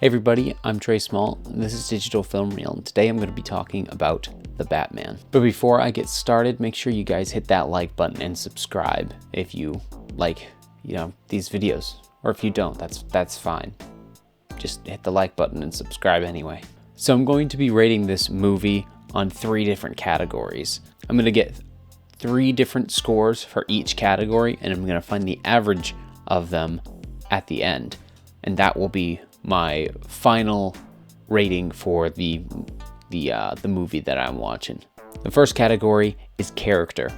Hey everybody, I'm Trey Small, and this is Digital Film Reel, and today I'm going to be talking about The Batman. But before I get started, make sure you guys hit that like button and subscribe if you like, these videos. Or if you don't, that's fine. Just hit the like button and subscribe anyway. So I'm going to be rating this movie on 3 different categories. I'm going to get 3 different scores for each category, and I'm going to find the average of them at the end. And that will be my final rating for the movie that I'm watching. The first category is character.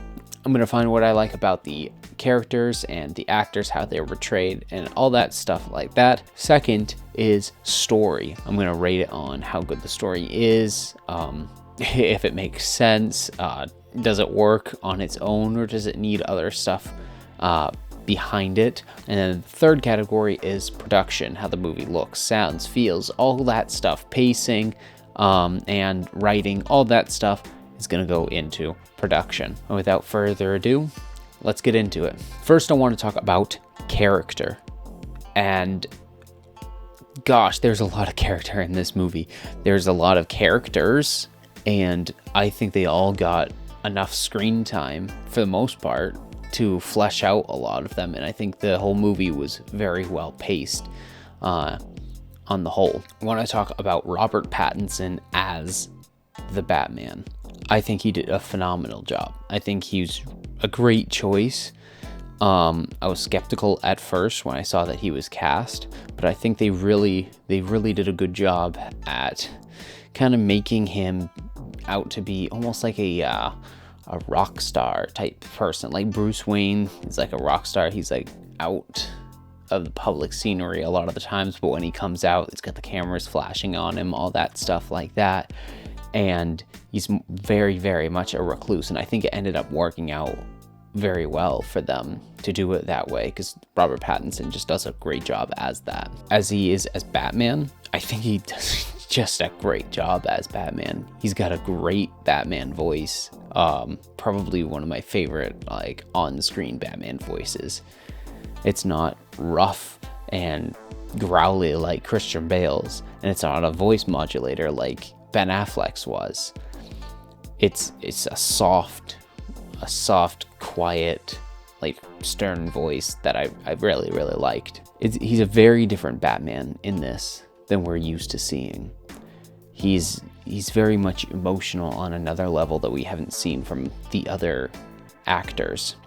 I'm going to find what I like about the characters and the actors, how they're portrayed, and all that stuff like that. Second is story. I'm going to rate it on how good the story is, if it makes sense, does it work on its own, or does it need other stuff behind it. And then the third category is production, how the movie looks, sounds, feels, all that stuff, pacing, and writing, all that stuff is going to go into production. And without further ado, let's get into it. First, I want to talk about character. And gosh, there's a lot of character in this movie. There's a lot of characters, and I think they all got enough screen time for the most part to flesh out a lot of them, and I think the whole movie was very well paced on the whole. I want to talk about Robert Pattinson as the Batman. I think he did a phenomenal job. I think he's a great choice. I was skeptical at first when I saw that he was cast, but I think they really did a good job at kind of making him out to be almost like a rock star type person. Like Bruce Wayne is like a rock star. He's like out of the public scenery a lot of the times, but when he comes out, it's got the cameras flashing on him, all that stuff like that. And he's very, very much a recluse. And I think it ended up working out very well for them to do it that way, because Robert Pattinson just does a great job as that. As he is as Batman, I think he does just a great job as Batman. He's got a great Batman voice. Probably one of my favorite on-screen Batman voices. It's not rough and growly like Christian Bale's, and it's not a voice modulator like Ben Affleck's was. It's a soft, quiet, like stern voice that I really liked. He's a very different Batman in this than we're used to seeing. He's very much emotional on another level that we haven't seen from the other actors.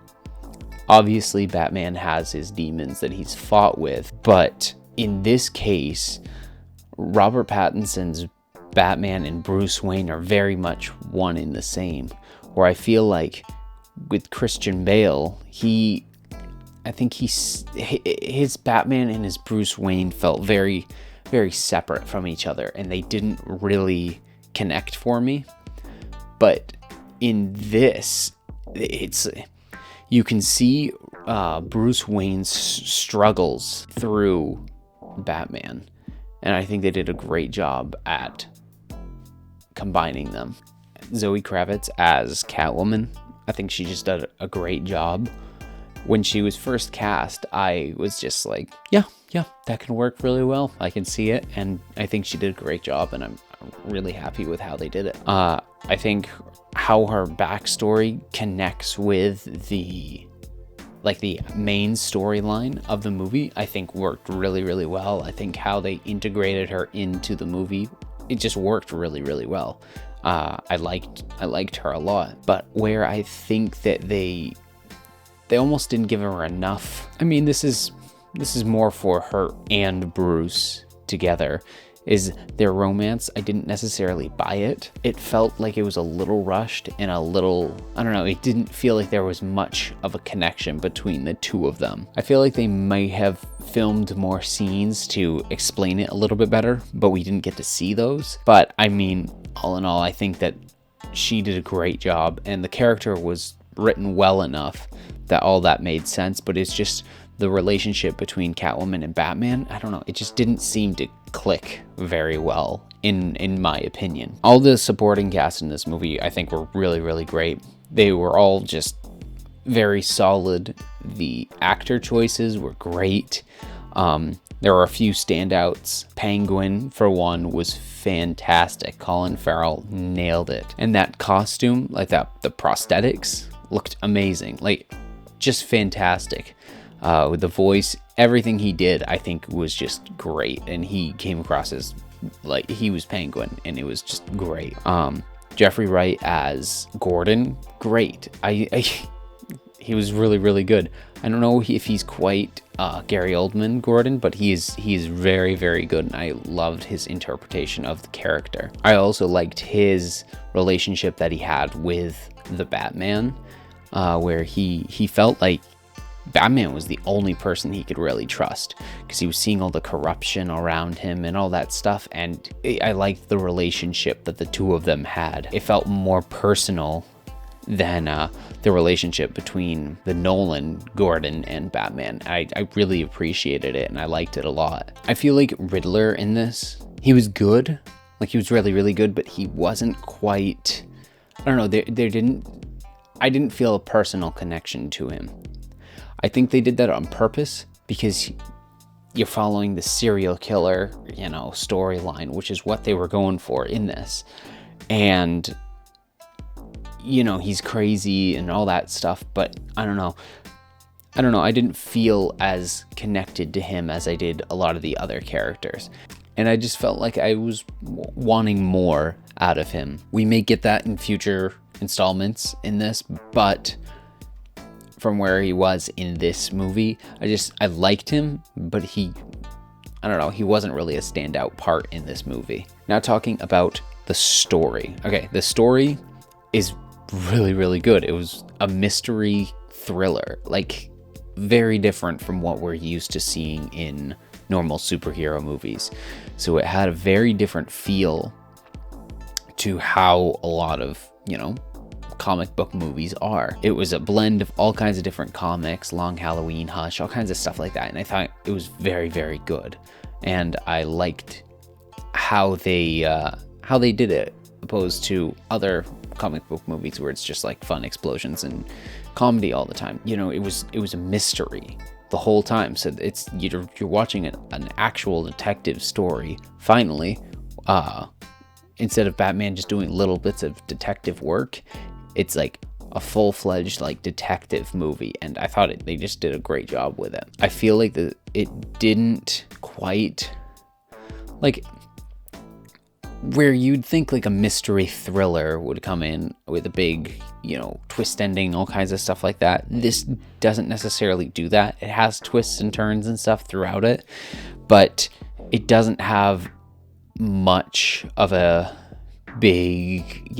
Obviously, Batman has his demons that he's fought with, but in this case, Robert Pattinson's Batman and Bruce Wayne are very much one in the same. Where I feel like with Christian Bale, I think his Batman and his Bruce Wayne felt very, very separate from each other, and they didn't really connect for me. But in this, you can see Bruce Wayne's struggles through Batman, and I think they did a great job at combining them. Zoe Kravitz as Catwoman, I think she just did a great job. When she was first cast, I was just like, yeah, that can work really well. I can see it, and I think she did a great job, and I'm really happy with how they did it. I think how her backstory connects with the main storyline of the movie, I think worked really well. I think how they integrated her into the movie, it just worked really well. I liked her a lot, but where I think that they almost didn't give her enough. I mean, this is more for her and Bruce together, is their romance. I didn't necessarily buy it. It felt like it was a little rushed and a little, I don't know, it didn't feel like there was much of a connection between the two of them. I feel like they might have filmed more scenes to explain it a little bit better, but we didn't get to see those. But I mean, all in all, I think that she did a great job, and the character was written well enough that all that made sense. But it's just the relationship between Catwoman and Batman, I don't know, it just didn't seem to click very well in my opinion. All the supporting cast in this movie I think were really great. They were all just very solid. The actor choices were great. There were a few standouts. Penguin, for one, was fantastic. Colin Farrell nailed it. And that costume, like that, the prosthetics looked amazing. Like, just fantastic. With the voice, everything he did, I think, was just great. And he came across as, like, he was Penguin, and it was just great. Jeffrey Wright as Gordon, great. He was really, really good. I don't know if he's quite Gary Oldman Gordon, but he is very, very good, and I loved his interpretation of the character. I also liked his relationship that he had with the Batman, where he felt like Batman was the only person he could really trust, because he was seeing all the corruption around him and all that stuff, and I liked the relationship that the two of them had. It felt more personal than the relationship between the Nolan Gordon and Batman. I really appreciated it, and I liked it a lot. I feel like Riddler in this, he was good, like he was really, really good, but he wasn't quite, I don't know, I didn't feel a personal connection to him. I think they did that on purpose, because you're following the serial killer, storyline, which is what they were going for in this. And, he's crazy and all that stuff, but I don't know. I didn't feel as connected to him as I did a lot of the other characters. And I just felt like I was wanting more out of him. We may get that in future installments in this, but from where he was in this movie, I liked him, but he wasn't really a standout part in this movie. Now talking about the story. Okay, the story is really, really good. It was a mystery thriller, like very different from what we're used to seeing in normal superhero movies. So it had a very different feel to how a lot of, comic book movies are. It was a blend of all kinds of different comics, Long Halloween, Hush, all kinds of stuff like that. And I thought it was very, very good. And I liked how they did it, opposed to other comic book movies where it's just like fun explosions and comedy all the time. It was a mystery the whole time. So you're watching an actual detective story. Finally, instead of Batman just doing little bits of detective work, it's like a full-fledged like detective movie, and I thought they just did a great job with it. I feel like it didn't quite, like, where you'd think like a mystery thriller would come in with a big, twist ending, all kinds of stuff like that. This doesn't necessarily do that. It has twists and turns and stuff throughout it, but it doesn't have much of a big,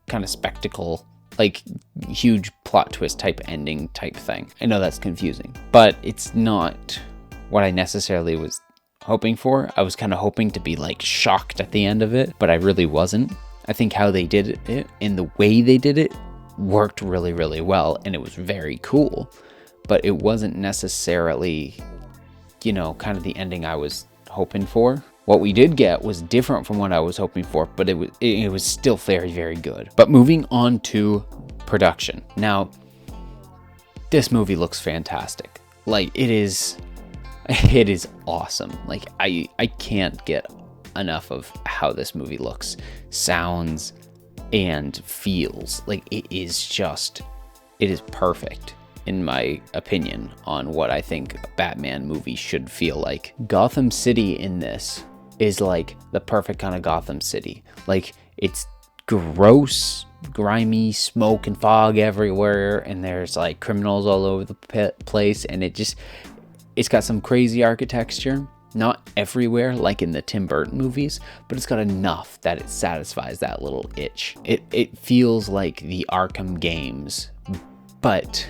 kind of spectacle, like huge plot twist type ending type thing. I know that's confusing, but it's not what I necessarily was hoping for. I was kind of hoping to be like shocked at the end of it, but I really wasn't. I think how they did it and the way they did it worked really, really well, and it was very cool, but it wasn't necessarily, kind of the ending I was hoping for. What we did get was different from what I was hoping for, but it was still very, very good. But moving on to production. Now, this movie looks fantastic. Like, it is awesome. Like, I can't get enough of how this movie looks, sounds, and feels. Like, it is perfect, in my opinion, on what I think a Batman movie should feel like. Gotham City in this is like the perfect kind of Gotham City. Like, it's gross, grimy, smoke and fog everywhere, and there's like criminals all over the place, and it's got some crazy architecture. Not everywhere like in the Tim Burton movies, but it's got enough that it satisfies that little itch. It feels like the Arkham games, but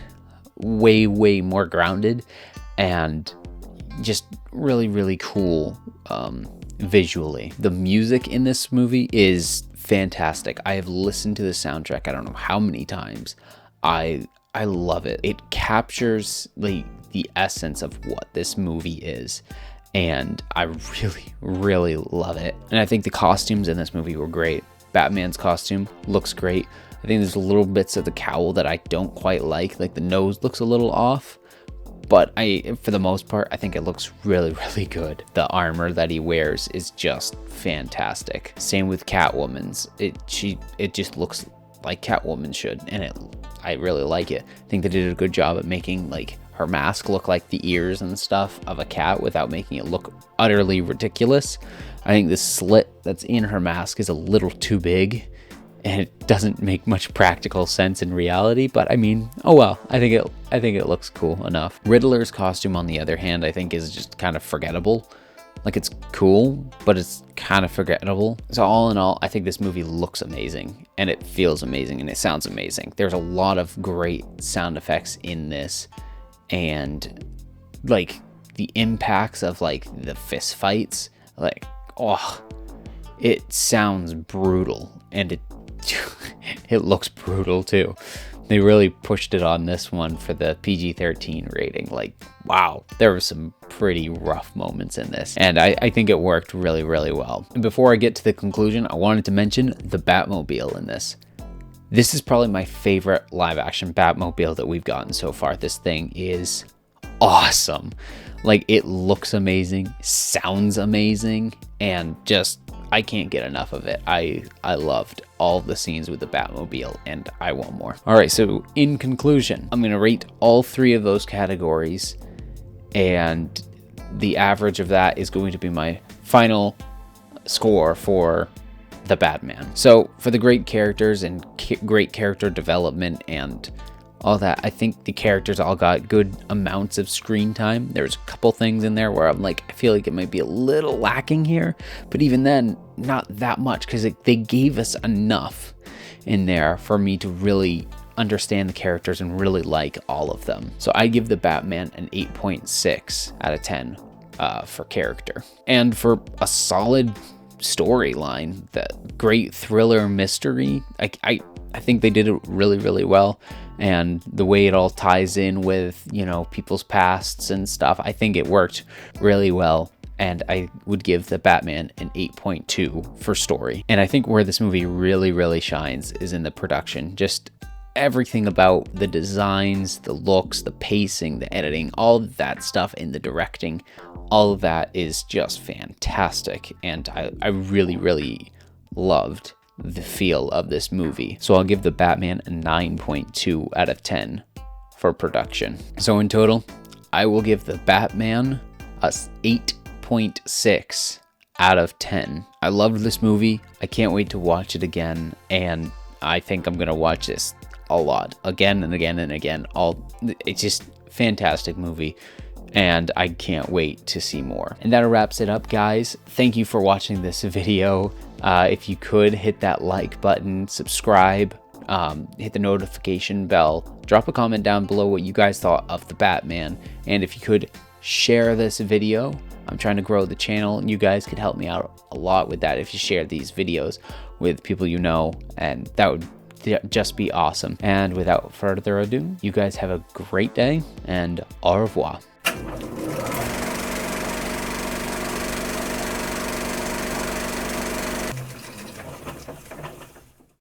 way, way more grounded and just really, really cool visually. The music in this movie is fantastic. I have listened to the soundtrack I don't know how many times. I love it. It captures the essence of what this movie is, and I really, really love it. And I think the costumes in this movie were great. Batman's costume looks great. I think there's little bits of the cowl that I don't quite like the nose looks a little off, but for the most part, I think it looks really, really good. The armor that he wears is just fantastic. Same with Catwoman's. It just looks like Catwoman should, and I really like it. I think they did a good job at making like her mask look like the ears and stuff of a cat without making it look utterly ridiculous. I think the slit that's in her mask is a little too big, and it doesn't make much practical sense in reality, but I mean, oh well, I think it looks cool enough. Riddler's costume, on the other hand, I think is just kind of forgettable. Like, it's cool, but it's kind of forgettable. So all in all, I think this movie looks amazing, and it feels amazing, and it sounds amazing. There's a lot of great sound effects in this, and like the impacts of like the fist fights, like, oh, it sounds brutal, and it looks brutal too. They really pushed it on this one for the PG-13 rating. Like, wow, there were some pretty rough moments in this, and I think it worked really, really well. And before I get to the conclusion, I wanted to mention the Batmobile in this. This is probably my favorite live action Batmobile that we've gotten so far. This thing is awesome. Like, it looks amazing, sounds amazing, and just, I can't get enough of it. I loved all the scenes with the Batmobile, and I want more. All right, so in conclusion, I'm gonna rate all 3 of those categories, and the average of that is going to be my final score for the Batman. So for the great characters and great character development and all that, I think the characters all got good amounts of screen time. There's a couple things in there where I'm like, I feel like it might be a little lacking here, but even then, not that much, because they gave us enough in there for me to really understand the characters and really like all of them. So I give the Batman an 8.6 out of 10 for character. And for a solid storyline, that great thriller mystery, I think they did it really, really well. And the way it all ties in with, you know, people's pasts and stuff, I think it worked really well. And I would give the Batman an 8.2 for story. And I think where this movie really, really shines is in the production. Just everything about the designs, the looks, the pacing, the editing, all that stuff in the directing, all of that is just fantastic. And I really, really loved the feel of this movie. So I'll give the Batman a 9.2 out of 10 for production. So in total, I will give the Batman a 8.6 out of 10. I loved this movie. I can't wait to watch it again, and I think I'm gonna watch this a lot, again and again and again. It's just fantastic movie, and I can't wait to see more. And that wraps it up, guys. Thank you for watching this video. If you could hit that like button, subscribe, hit the notification bell, drop a comment down below what you guys thought of the Batman, and if you could share this video. I'm trying to grow the channel, and you guys could help me out a lot with that if you share these videos with people you know, and that would just be awesome. And without further ado, you guys have a great day, and au revoir.